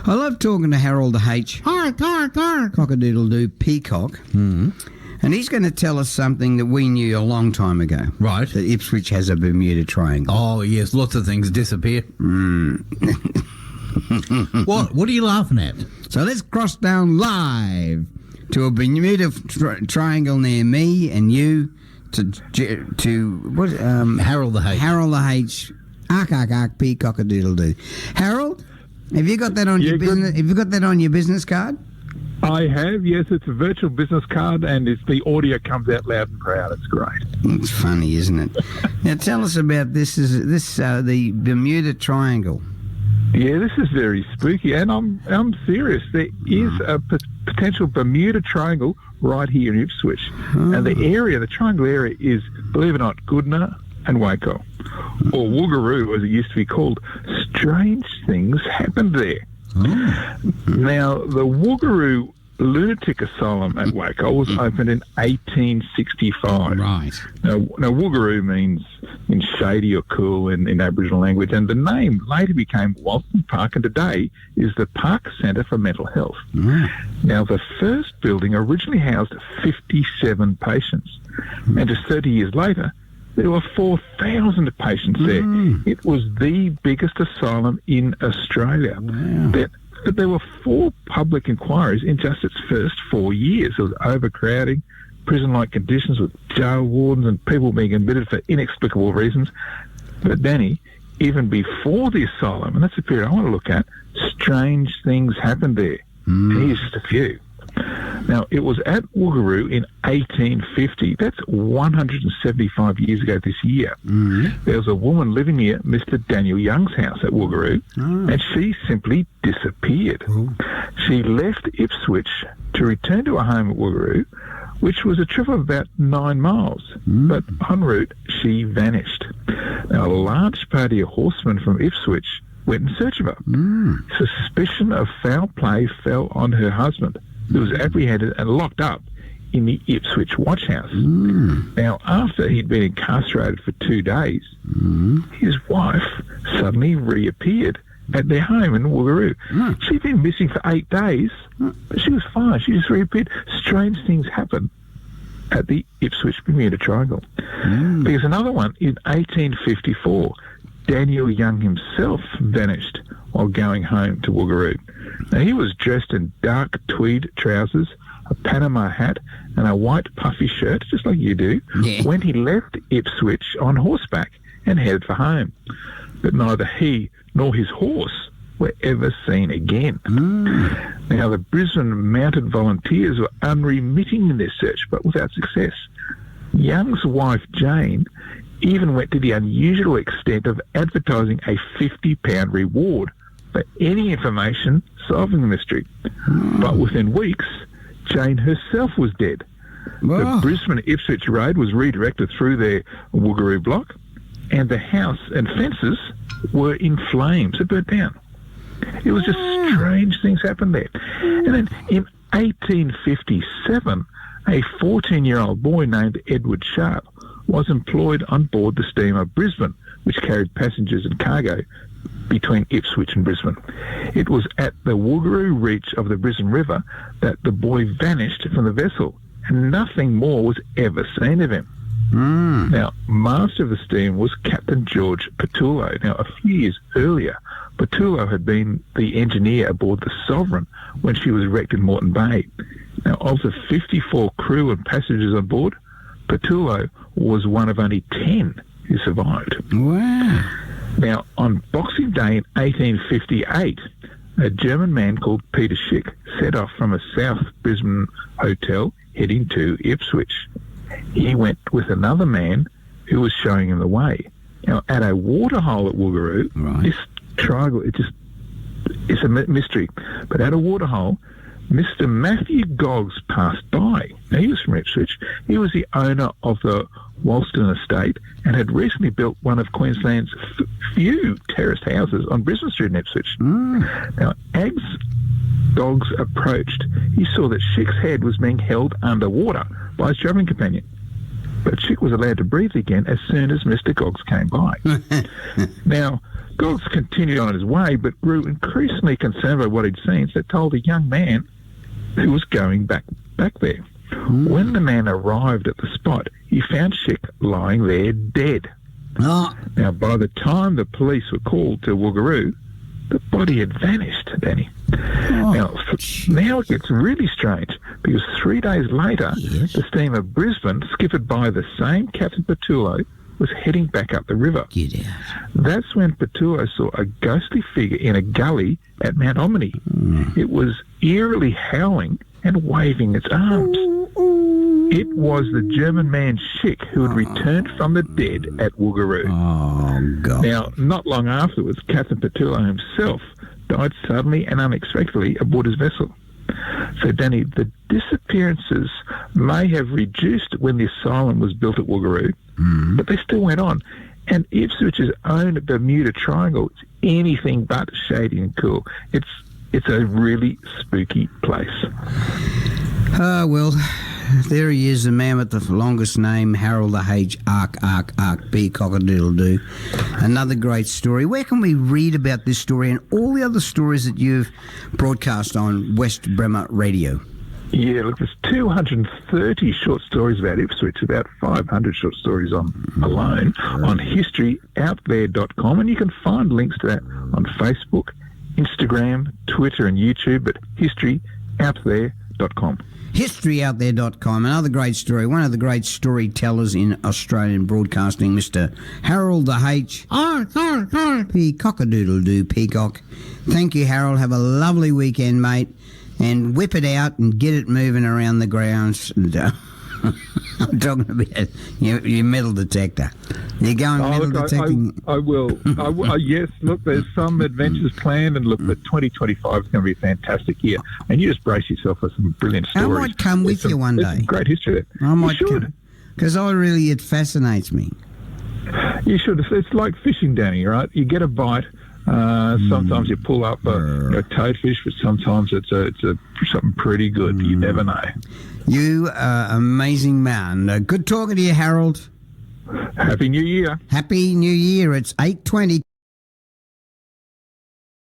I love talking to Harold H. Cock-a-doodle-doo Peacock. Mm. And he's going to tell us something that we knew a long time ago. Right. That Ipswich has a Bermuda Triangle. Oh, yes, lots of things disappear. What are you laughing at? So let's cross down live to a Bermuda Triangle near me and you to what? Harold the H. Harold the H. Peacock-a-doodle-doo. Harold, have you got that on your business? Have you got that on your business card? I have, yes. It's a virtual business card, and the audio comes out loud and proud. It's great. It's funny, isn't it? Now, tell us about this. Is the Bermuda Triangle? Yeah, this is very spooky, and I'm serious. There is a potential Bermuda Triangle right here in Ipswich, and the triangle area is, believe it or not, Goodna and Waco, or Woogaroo, as it used to be called. Strange things happened there. Now, the Woogaroo Lunatic Asylum at Waco was opened in 1865. Right. Now Woogaroo means in shady or cool in Aboriginal language, and the name later became Walton Park, and today is the Park Centre for Mental Health. Now, the first building originally housed 57 patients, and just 30 years later, there were 4,000 patients there. It was the biggest asylum in Australia. Wow. But there were 4 public inquiries in just its first 4 years. There was overcrowding, prison-like conditions with jail wardens and people being admitted for inexplicable reasons. But Danny, even before the asylum, and that's the period I want to look at, strange things happened there. And here's just a few. Now, it was at Woogaroo in 1850. That's 175 years ago this year. There was a woman living near Mr. Daniel Young's house at Woogaroo, and she simply disappeared. She left Ipswich to return to her home at Woogaroo, which was a trip of about 9 miles. But en route, she vanished. Now, a large party of horsemen from Ipswich went in search of her. Suspicion of foul play fell on her husband, who was apprehended and locked up in the Ipswich watch house. Now, after he'd been incarcerated for 2 days, his wife suddenly reappeared at their home in Woogaroo. She'd been missing for 8 days, but she was fine. She just reappeared. Strange things happened at the Ipswich Bermuda Triangle. There's another one in 1854. Daniel Young himself vanished while going home to Woogaroo. Now, he was dressed in dark tweed trousers, a Panama hat, and a white puffy shirt, just like you do, when he left Ipswich on horseback and headed for home. But neither he nor his horse were ever seen again. Now, the Brisbane mounted volunteers were unremitting in their search, but without success. Young's wife, Jane, even went to the unusual extent of advertising a £50 reward for any information solving the mystery. But within weeks, Jane herself was dead. The Brisbane-Ipswich Road was redirected through their Woogaroo block, and the house and fences were in flames. It burnt down. It was just strange things happened there. And then in 1857, a 14-year-old boy named Edward Sharp was employed on board the steamer Brisbane, which carried passengers and cargo between Ipswich and Brisbane. It was at the Woogaroo reach of the Brisbane River that the boy vanished from the vessel, and nothing more was ever seen of him. Now, master of the steam was Captain George Petullo. Now, a few years earlier, Petullo had been the engineer aboard the Sovereign when she was wrecked in Moreton Bay. Now, of the 54 crew and passengers on board, Petullo was one of only 10 who survived. Now, on Boxing Day in 1858, a German man called Peter Schick set off from a South Brisbane hotel heading to Ipswich. He went with another man who was showing him the way. Now, at a waterhole at Woogaroo, this triangle, it's a mystery, but at a waterhole, Mr. Matthew Goggs passed by. Now, he was from Ipswich. He was the owner of the Walston estate and had recently built one of Queensland's few terraced houses on Brisbane Street in Ipswich. Now, as Goggs approached, he saw that Schick's head was being held underwater by his travelling companion. But the chick was allowed to breathe again as soon as Mr. Goggs came by. Now, Goggs continued on his way, but grew increasingly concerned by what he'd seen, so told a young man who was going back there. When the man arrived at the spot, he found Chick lying there dead. Oh. Now, by the time the police were called to Woogaroo, the body had vanished, Danny. Now it gets really strange, because 3 days later, the steamer Brisbane, skippered by the same Captain Petullo, was heading back up the river. Get out. That's when Petullo saw a ghostly figure in a gully at Mount Omni. It was eerily howling and waving its arms. It was the German man Schick who had returned from the dead at Woogaroo. Oh, God. Now, not long afterwards, Captain Petullo himself died suddenly and unexpectedly aboard his vessel. So, Danny, the disappearances may have reduced when the asylum was built at Woogaroo, but they still went on. And Ipswich's own Bermuda Triangle is anything but shady and cool. It's a really spooky place. Well, there he is, the man with the longest name, Harold the H. Ark, B. Cock-a-doodle-doo. Another great story. Where can we read about this story and all the other stories that you've broadcast on West Bremer Radio? Yeah, look, there's 230 short stories about Ipswich, about 500 short stories alone on historyouthere.com, and you can find links to that on Facebook, Instagram, Twitter and YouTube at historyouthere.com. Historyouthere.com, another great story. One of the great storytellers in Australian broadcasting, Mr. Harold the H. P. Cock-a-doodle-doo, Peacock. Thank you, Harold. Have a lovely weekend, mate. And whip it out and get it moving around the grounds. And, I'm talking about your metal detector. You're going metal detecting? I will. Yes, look, there's some adventures planned, and look, the 2025 is going to be a fantastic year. And you just brace yourself for some brilliant stories. I might come with you one day. Great history there. I might come. Because it fascinates me. You should. It's like fishing, Danny, right? You get a bite. Sometimes you pull up a toadfish, but sometimes it's something pretty good. You never know. You are amazing man. Good talking to you, Harold. Happy New Year. Happy New Year. It's 8:20.